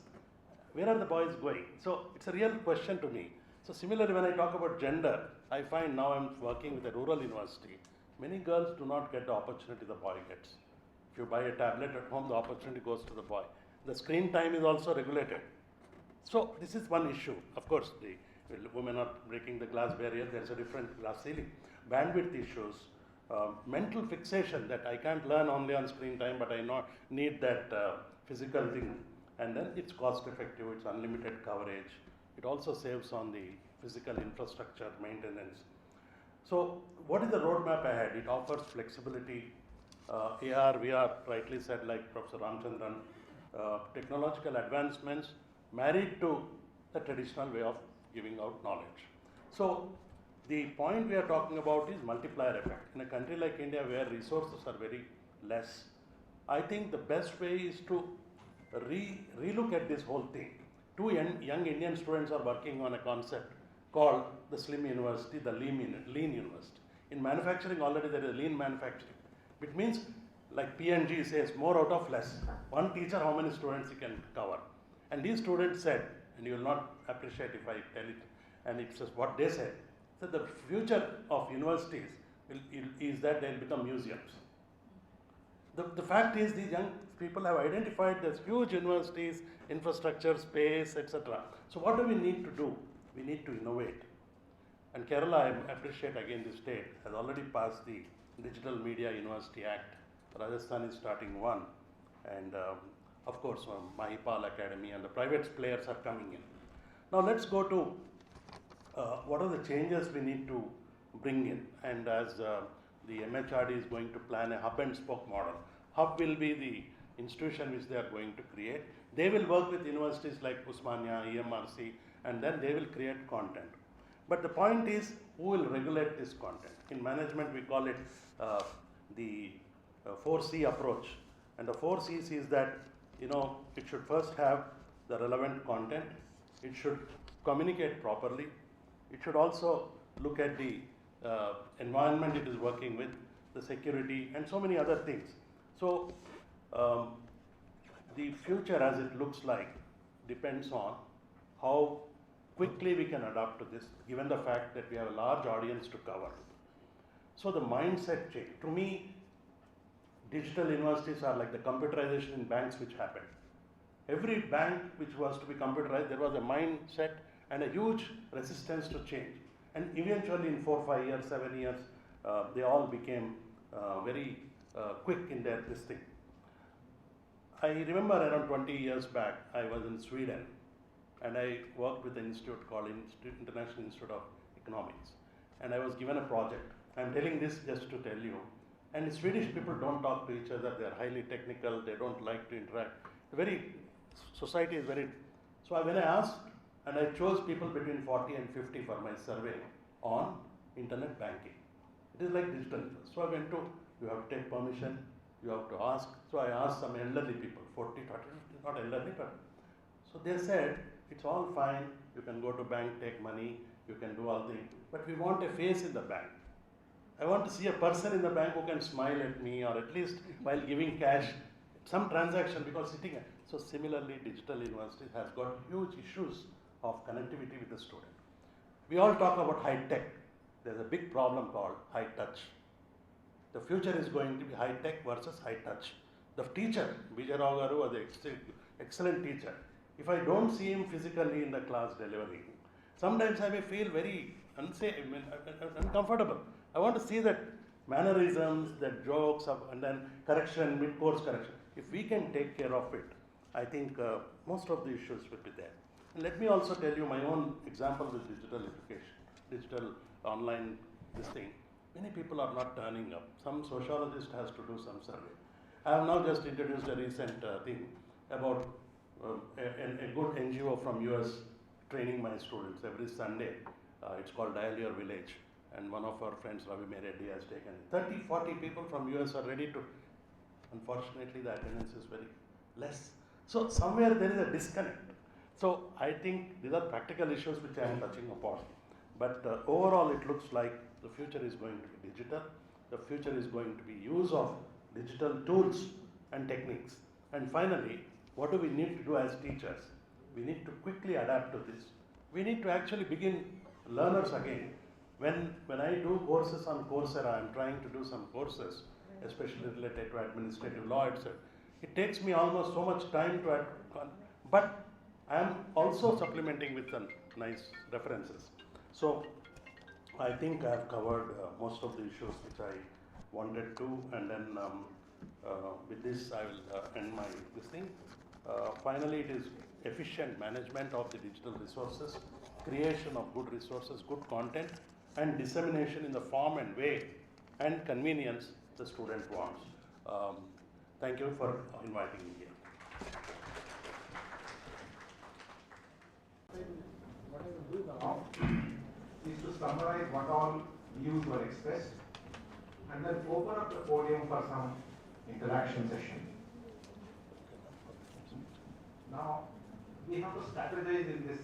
Where are the boys going? So it's a real question to me. So similarly, when I talk about gender, I find now I'm working with a rural university. Many girls do not get the opportunity the boy gets. If you buy a tablet at home, the opportunity goes to the boy. The screen time is also regulated. So this is one issue. Of course, the women are breaking the glass barrier. There's a different glass ceiling. Bandwidth issues. Mental fixation that I can't learn only on screen time, but I need that physical thing. And then it's cost effective, it's unlimited coverage. It also saves on the physical infrastructure maintenance. So what is the roadmap ahead? It offers flexibility, AR, VR, rightly said like Professor Ramchandran, technological advancements married to the traditional way of giving out knowledge. So the point we are talking about is multiplier effect. In a country like India where resources are very less, I think the best way is to relook at this whole thing. Two young Indian students are working on a concept called the Slim University, the Lean University. In manufacturing already there is lean manufacturing. It means like P&G says more out of less. One teacher, how many students he can cover. And these students said, and you will not appreciate if I tell it, and it's just what they said, that the future of universities is that they'll become museums. The fact is these young people have identified this huge universities, infrastructure, space, etc. So what do we need to do? We need to innovate. And Kerala, I appreciate again the state, has already passed the Digital Media University Act. Rajasthan is starting one. And of course, Mahipal Academy and the private players are coming in. Now let's go to what are the changes we need to bring in. And as the MHRD is going to plan a hub and spoke model. Hub will be the institution which they are going to create. They will work with universities like Osmania, EMRC, and then they will create content. But the point is, who will regulate this content? In management, we call it the 4C approach. And the 4 C's is that, it should first have the relevant content. It should communicate properly. It should also look at the environment it is working with, the security, and so many other things. So, the future as it looks like depends on how quickly we can adapt to this, given the fact that we have a large audience to cover. So the mindset change. To me, digital universities are like the computerization in banks which happened. Every bank which was to be computerized, there was a mindset and a huge resistance to change. And eventually in 4, 5 years, 7 years, they all became very quick in their this thing. I remember around 20 years back, I was in Sweden and I worked with an institute called International Institute of Economics. And I was given a project. I'm telling this just to tell you. And Swedish people don't talk to each other, they're highly technical, they don't like to interact. Society is very, so when I asked, and I chose people between 40 and 50 for my survey on internet banking. It is like digital. So I went to, you have to take permission, you have to ask. So I asked some elderly people, 40, 30, not elderly, but so they said, it's all fine, you can go to bank, take money, you can do all things, but we want a face in the bank. I want to see a person in the bank who can smile at me, or at least while giving cash, some transaction, because sitting. So similarly, digital university has got huge issues of connectivity with the student. We all talk about high tech. There's a big problem called high touch. The future is going to be high tech versus high touch. The teacher, Vijay Rao Garu, was an excellent teacher. If I don't see him physically in the class delivering, sometimes I may feel very unsafe, uncomfortable. I want to see that mannerisms, that jokes, and then correction, mid-course correction. If we can take care of it, I think most of the issues will be there. And let me also tell you my own example with digital education, digital online this thing. Many people are not turning up. Some sociologist has to do some survey. I have now just introduced a recent thing about a good NGO from US training my students every Sunday. It's called Dial Your Village. And one of our friends, Ravi Mereddy, has taken it. 30, 40 people from US are ready to. Unfortunately, the attendance is very less. So somewhere there is a disconnect. So I think these are practical issues which I am touching upon. But overall, it looks like the future is going to be digital. The future is going to be use of digital tools and techniques. And finally, what do we need to do as teachers? We need to quickly adapt to this. We need to actually begin learners again. When I do courses on Coursera, I'm trying to do some courses, especially related to administrative law, etc. It takes me almost so much time to but I am also supplementing with some nice references. So I think I have covered most of the issues which I wanted to, and then with this I will end my this thing. Finally, it is efficient management of the digital resources, creation of good resources, good content, and dissemination in the form and way and convenience the student wants. Thank you for inviting me here. What I will do now is to summarize what all views were expressed and then open up the podium for some interaction session. Now, we have to strategize in this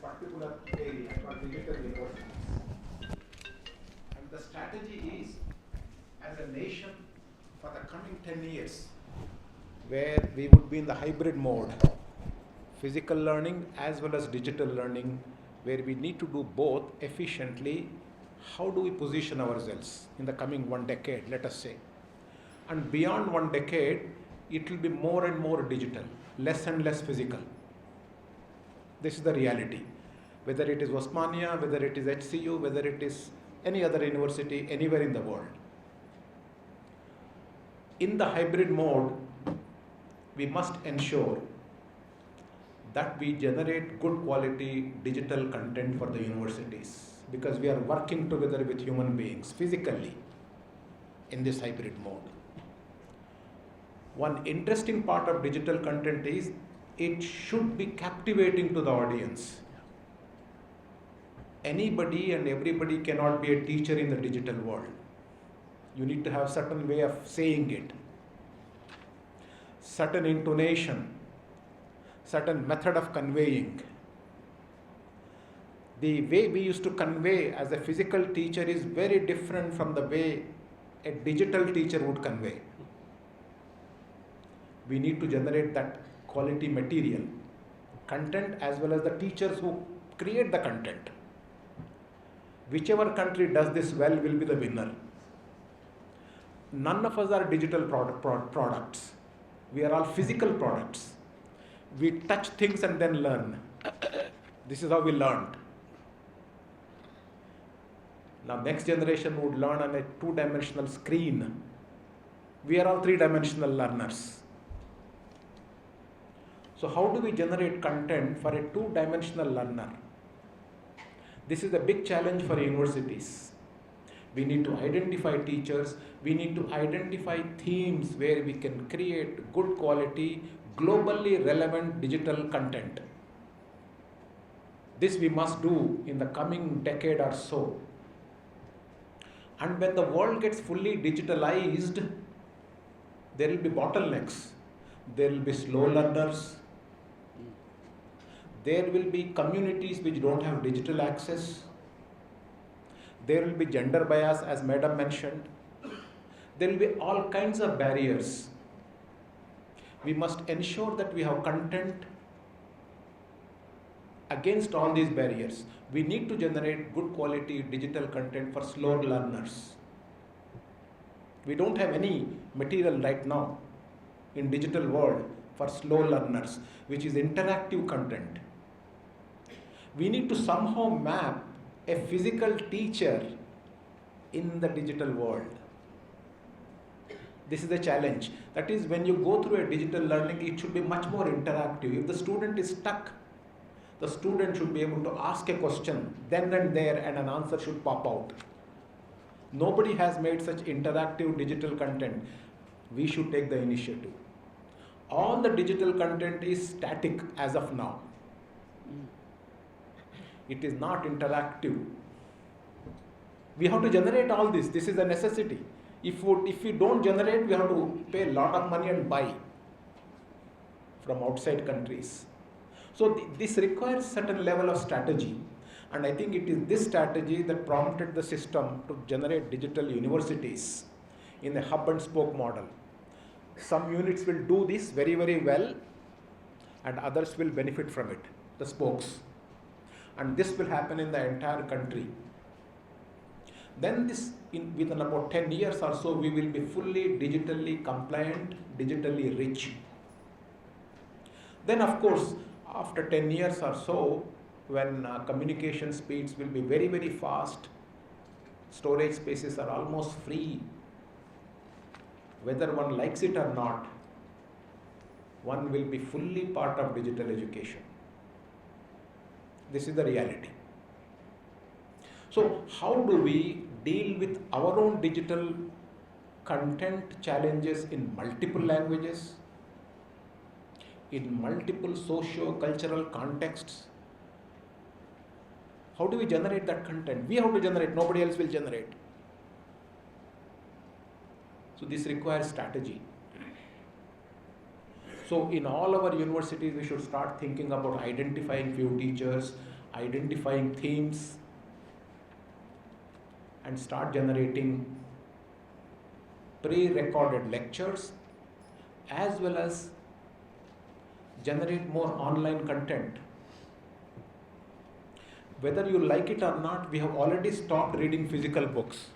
particular area for digital universities. And the strategy is, as a nation, for the coming 10 years, where we would be in the hybrid mode, physical learning as well as digital learning, where we need to do both efficiently. How do we position ourselves in the coming 1 decade, let us say? And beyond 1 decade, it will be more and more digital, less and less physical. This is the reality. Whether it is Osmania, whether it is HCU, whether it is any other university anywhere in the world. In the hybrid mode, we must ensure that we generate good quality digital content for the universities, because we are working together with human beings physically in this hybrid mode. One interesting part of digital content is it should be captivating to the audience. Anybody and everybody cannot be a teacher in the digital world. You need to have certain way of saying it, certain intonation, certain method of conveying. The way we used to convey as a physical teacher is very different from the way a digital teacher would convey. We need to generate that quality material, content, as well as the teachers who create the content. Whichever country does this well will be the winner. None of us are digital products. We are all physical products. We touch things and then learn. This is how we learned. Now next generation would learn on a 2-dimensional screen. We are all 3-dimensional learners. So how do we generate content for a 2-dimensional learner? This is a big challenge for universities. We need to identify teachers. We need to identify themes where we can create good quality, globally relevant digital content. This we must do in the coming decade or so. And when the world gets fully digitalized, there will be bottlenecks. There will be slow learners. There will be communities which don't have digital access. There will be gender bias, as Madam mentioned. There will be all kinds of barriers. We must ensure that we have content against all these barriers. We need to generate good quality digital content for slow learners. We don't have any material right now in digital world for slow learners, which is interactive content. We need to somehow map a physical teacher in the digital world. This is the challenge. That is, when you go through a digital learning, it should be much more interactive. If the student is stuck, the student should be able to ask a question then and there, and an answer should pop out. Nobody has made such interactive digital content. We should take the initiative. All the digital content is static as of now. It is not interactive. We have to generate all this. This is a necessity. If we don't generate, we have to pay a lot of money and buy from outside countries. So this requires certain level of strategy. And I think it is this strategy that prompted the system to generate digital universities in a hub and spoke model. Some units will do this very, very well, and others will benefit from it, the spokes. And this will happen in the entire country. Then within about 10 years or so, we will be fully digitally compliant, digitally rich. Then of course, after 10 years or so, when communication speeds will be very, very fast, storage spaces are almost free, whether one likes it or not, one will be fully part of digital education. This is the reality. So how do we deal with our own digital content challenges in multiple languages, in multiple socio-cultural contexts? How do we generate that content? We have to generate, nobody else will generate. So this requires strategy. So in all our universities, we should start thinking about identifying few teachers, identifying themes, and start generating pre-recorded lectures as well as generate more online content. Whether you like it or not, we have already stopped reading physical books.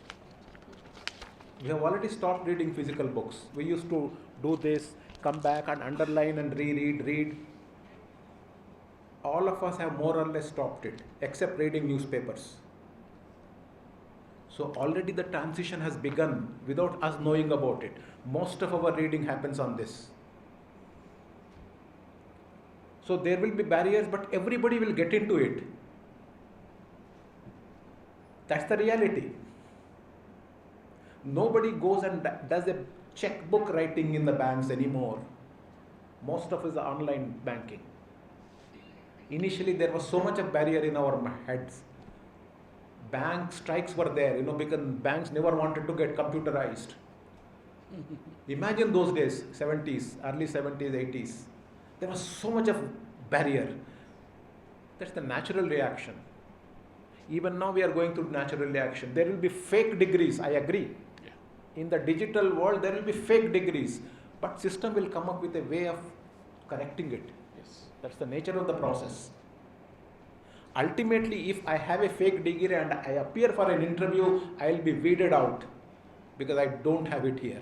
We have already stopped reading physical books. We used to do this, come back and underline and read. All of us have more or less stopped it, except reading newspapers. So already the transition has begun without us knowing about it. Most of our reading happens on this. So there will be barriers, but everybody will get into it. That's the reality. Nobody goes and does a checkbook writing in the banks anymore. Most of us are online banking. Initially, there was so much of barrier in our heads. Bank strikes were there, because banks never wanted to get computerized. Imagine those days, 70s, early 70s, 80s. There was so much of barrier. That's the natural reaction. Even now we are going through natural reaction. There will be fake degrees, I agree. In the digital world, there will be fake degrees. But system will come up with a way of correcting it. Yes. That's the nature of the process. Ultimately, if I have a fake degree and I appear for an interview, I will be weeded out because I don't have it here.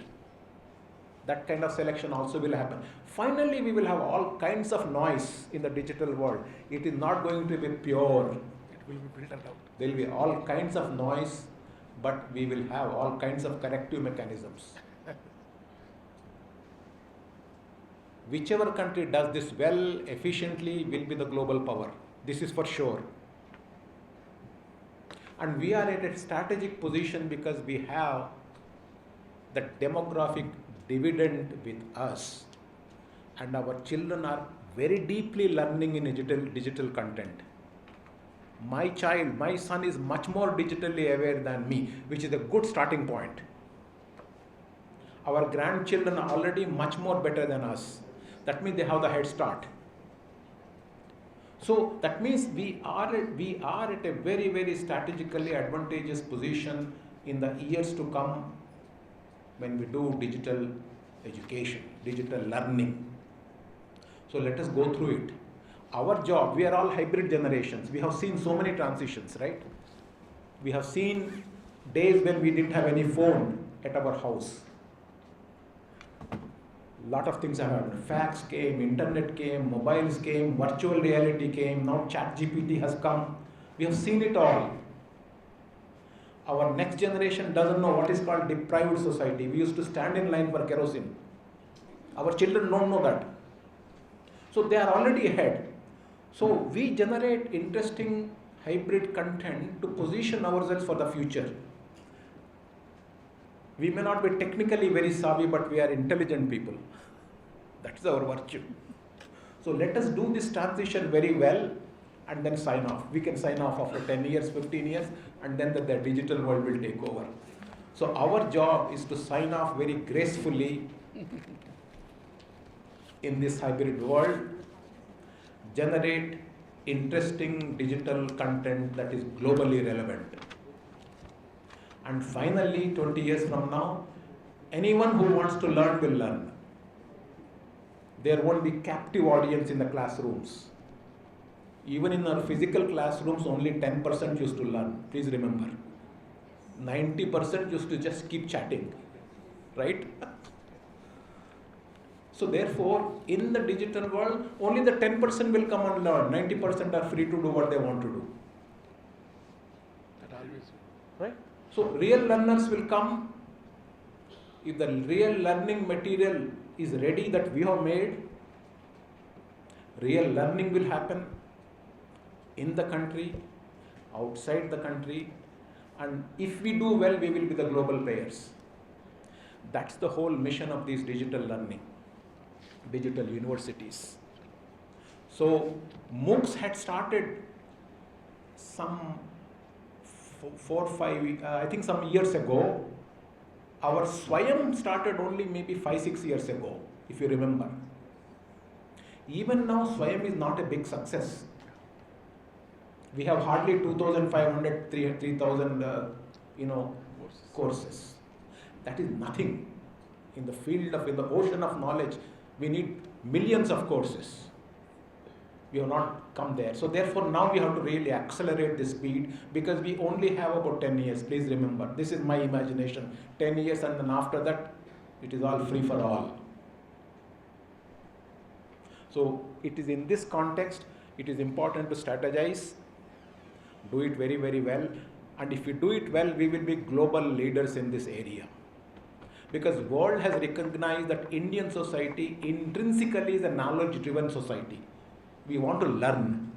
That kind of selection also will happen. Finally, we will have all kinds of noise in the digital world. It is not going to be pure. It will be filtered out. There will be all kinds of noise, but we will have all kinds of corrective mechanisms. Whichever country does this well, efficiently, will be the global power. This is for sure. And we are at a strategic position because we have the demographic dividend with us. And our children are very deeply learning in digital content. My son is much more digitally aware than me, which is a good starting point. Our grandchildren are already much more better than us. That means they have the head start. So that means we are at a very, very strategically advantageous position in the years to come when we do digital education, digital learning. So let us go through it. Our job, we are all hybrid generations. We have seen so many transitions, right? We have seen days when we didn't have any phone at our house. Lot of things have happened. Fax came, internet came, mobiles came, virtual reality came, now ChatGPT has come. We have seen it all. Our next generation doesn't know what is called deprived society. We used to stand in line for kerosene. Our children don't know that. So they are already ahead. So we generate interesting hybrid content to position ourselves for the future. We may not be technically very savvy, but we are intelligent people. That's our virtue. So let us do this transition very well and then sign off. We can sign off after 10 years, 15 years, and then the digital world will take over. So our job is to sign off very gracefully in this hybrid world, generate interesting digital content that is globally relevant. And finally, 20 years from now, anyone who wants to learn will learn. There won't be captive audience in the classrooms. Even in our physical classrooms, only 10% used to learn. Please remember. 90% used to just keep chatting, right? So therefore, in the digital world, only the 10% will come and learn. 90% are free to do what they want to do. That always, right? So real learners will come. If the real learning material is ready that we have made, real learning will happen in the country, outside the country, and if we do well, we will be the global players. That's the whole mission of this digital learning, digital universities. So MOOCs had started some some years ago. Our Swayam started only maybe 5-6 years ago, if you remember. Even now, Swayam is not a big success. We have hardly 2,500, 3,000, courses. That is nothing. In the ocean of knowledge, we need millions of courses. We have not come there. So therefore, now we have to really accelerate the speed, because we only have about 10 years. Please remember, this is my imagination. 10 years, and then after that, it is all free for all. So it is in this context, it is important to strategize, do it very, very well. And if we do it well, we will be global leaders in this area. Because world has recognized that Indian society intrinsically is a knowledge-driven society. We want to learn.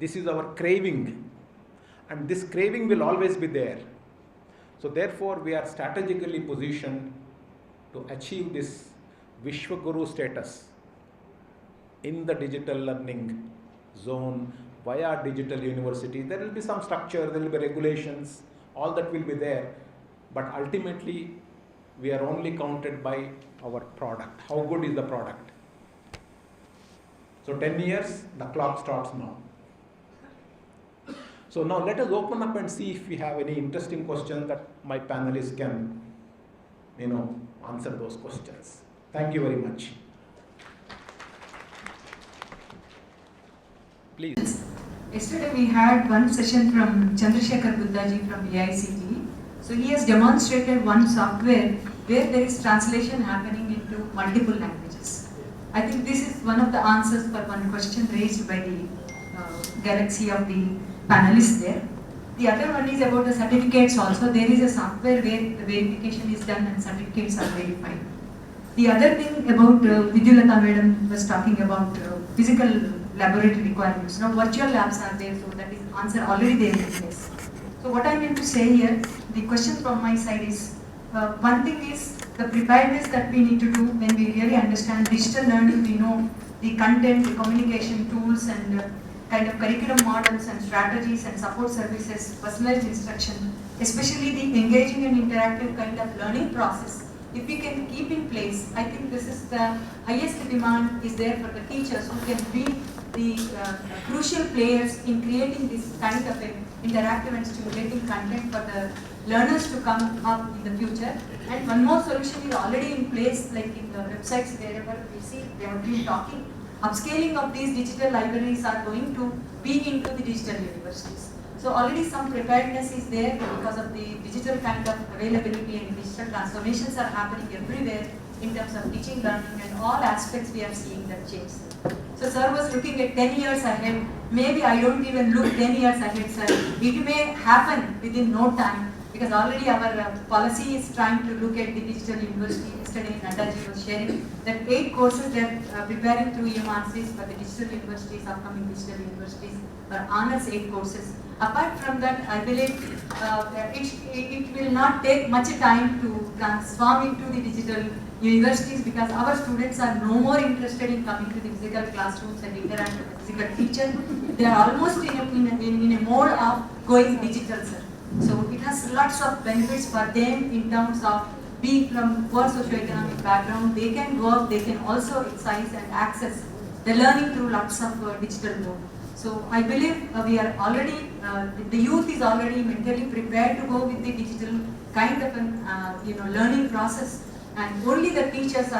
This is our craving. And this craving will always be there. So therefore, we are strategically positioned to achieve this Vishwaguru status in the digital learning zone via digital university. There will be some structure, there will be regulations, all that will be there. But ultimately, we are only counted by our product. How good is the product? So 10 years, the clock starts now. So now let us open up and see if we have any interesting questions that my panelists can, answer those questions. Thank you very much. Please. Yesterday we had one session from Chandrasekhar Buddhaji from AICTE. So he has demonstrated one software where there is translation happening into multiple languages. I think this is one of the answers for one question raised by the galaxy of the panelists there. The other one is about the certificates also. There is a software where the verification is done and certificates are verified. The other thing about Vidyulata madam was talking about physical laboratory requirements. Now virtual labs are there, so that is answer already there in place. So what I mean to say here, the question from my side is, one thing is the preparedness that we need to do when we really understand digital learning. We know the content, the communication tools, and kind of curriculum models and strategies and support services, personalized instruction, especially the engaging and interactive kind of learning process. If we can keep in place, I think this is the highest demand is there for the teachers who can be the crucial players in creating this kind of interactive and stimulating content for the learners to come up in the future. And one more solution is already in place, like in the websites wherever we see they have been talking. Upscaling of these digital libraries are going to be into the digital universities. So already some preparedness is there because of the digital kind of availability, and digital transformations are happening everywhere in terms of teaching, learning, and all aspects we are seeing that change. So sir was looking at 10 years ahead. Maybe I don't even look 10 years ahead, sir. It may happen within no time, because already our policy is trying to look at the digital university. Yesterday Nadaji was sharing that 8 courses they are preparing through EMRCs for the digital universities, upcoming digital universities, or honors 8 courses. Apart from that, I believe it will not take much time to transform into the digital universities, because our students are no more interested in coming to the physical classrooms and interact with the physical teacher. They are almost in a mode of going digital, sir. So it has lots of benefits for them in terms of being from poor socioeconomic background. They can work, they can also exercise and access the learning through lots of digital mode. So I believe we are already, the youth is already mentally prepared to go with the digital kind of an learning process, and only the teachers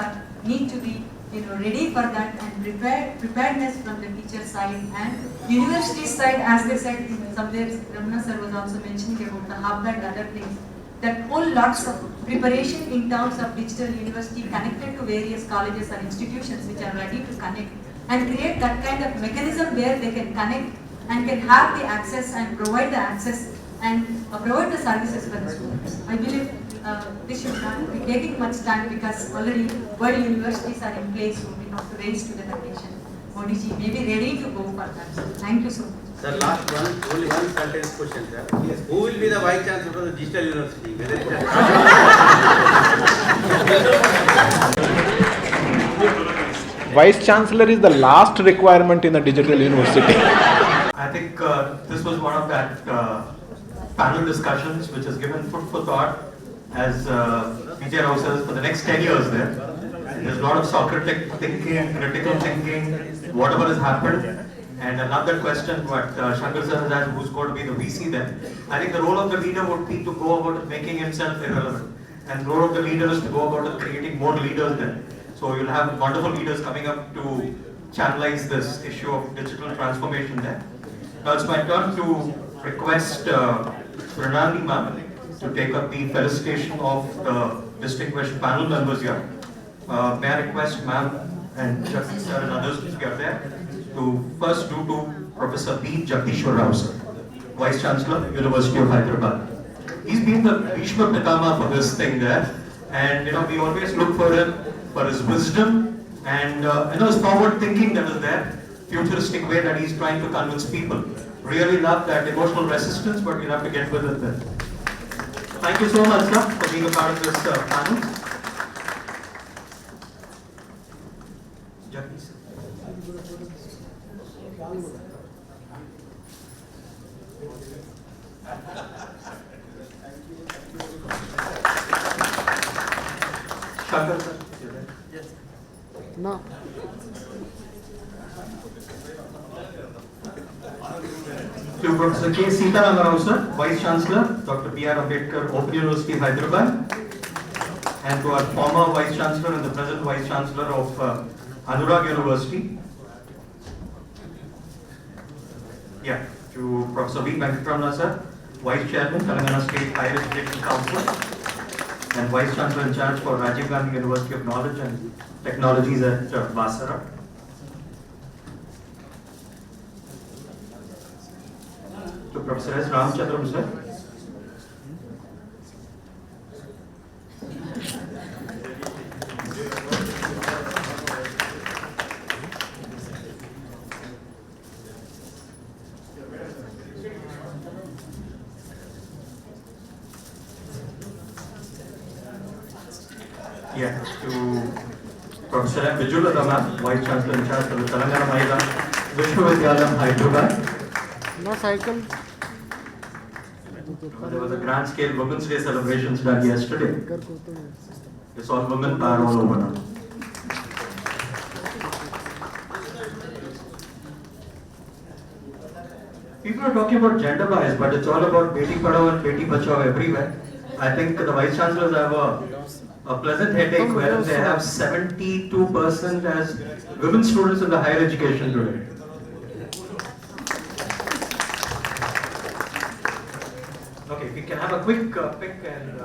need to be ready for that, and preparedness from the teacher side and university side, as they said somewhere. Ramana sir was also mentioning about the hub and other things. That whole lots of preparation in terms of digital university connected to various colleges and institutions which are ready to connect, and create that kind of mechanism where they can connect and can have the access and provide the access and provide the services for the students. I believe this should not be taking much time, because already world universities are in place, so we have to raise to the occasion. Modi ji may be ready to go for that. So thank you so much. Sir, last one, only one sentence question, sir. Yes. Who will be the vice chancellor of the digital university? Whether it is Vice Chancellor is the last requirement in a digital university. I think this was one of that panel discussions which has given food for thought, as Vijay Rao says, for the next 10 years there. There's a lot of Socratic thinking, critical thinking, whatever has happened. And I love that question what Shankar sir has asked, who's going to be the VC then. I think the role of the leader would be to go about making himself irrelevant. And the role of the leader is to go about creating more leaders then. So you'll have wonderful leaders coming up to channelize this issue of digital transformation there. Now it's my turn to request Pranali ma'am to take up the felicitation of the distinguished panel members here. May I request ma'am and Jagdish sir and others to get there to first do to Professor B. Jagdishwar Rao sir, Vice Chancellor, University of Hyderabad. He's been the Bhishma Pitama for this thing there, and we always look for him for his wisdom and his forward thinking that is there, futuristic way that he's trying to convince people. Really love that emotional resistance, but we'll have to get with it then. Thank you so much, sir, for being a part of this panel. Jagdish. Shankar sir. Yes. No. To Professor K. Sitaram Rao sir, Vice Chancellor, Dr. B.R. Ambedkar, Open University, Hyderabad, and to our former Vice Chancellor and the present Vice Chancellor of Anurag University. Yeah, to Professor V. Venkatramana sir, Vice Chairman, Telangana State Higher Education Council, and Vice Chancellor in charge for Rajiv Gandhi University of Knowledge and Technologies at Basara. To Professor S. Ramchandran sir. Yeah, to Professor M. Vijula Rama, Vice Chancellor in charge for the Telangana Mahila Vishwavidyalayam, Hyderabad. No cycle. There was a grand scale Women's Day celebrations done yesterday. It's all women power all over now. People are talking about gender bias, but it's all about Beti Padhao and Beti Bachao everywhere. I think the Vice Chancellors have a pleasant headache where they have 72% as women students in the higher education today. Okay, we can have a quick pick and...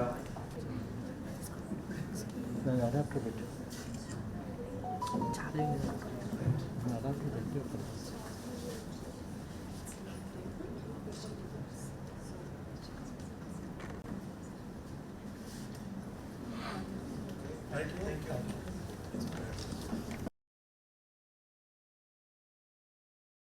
Thank you.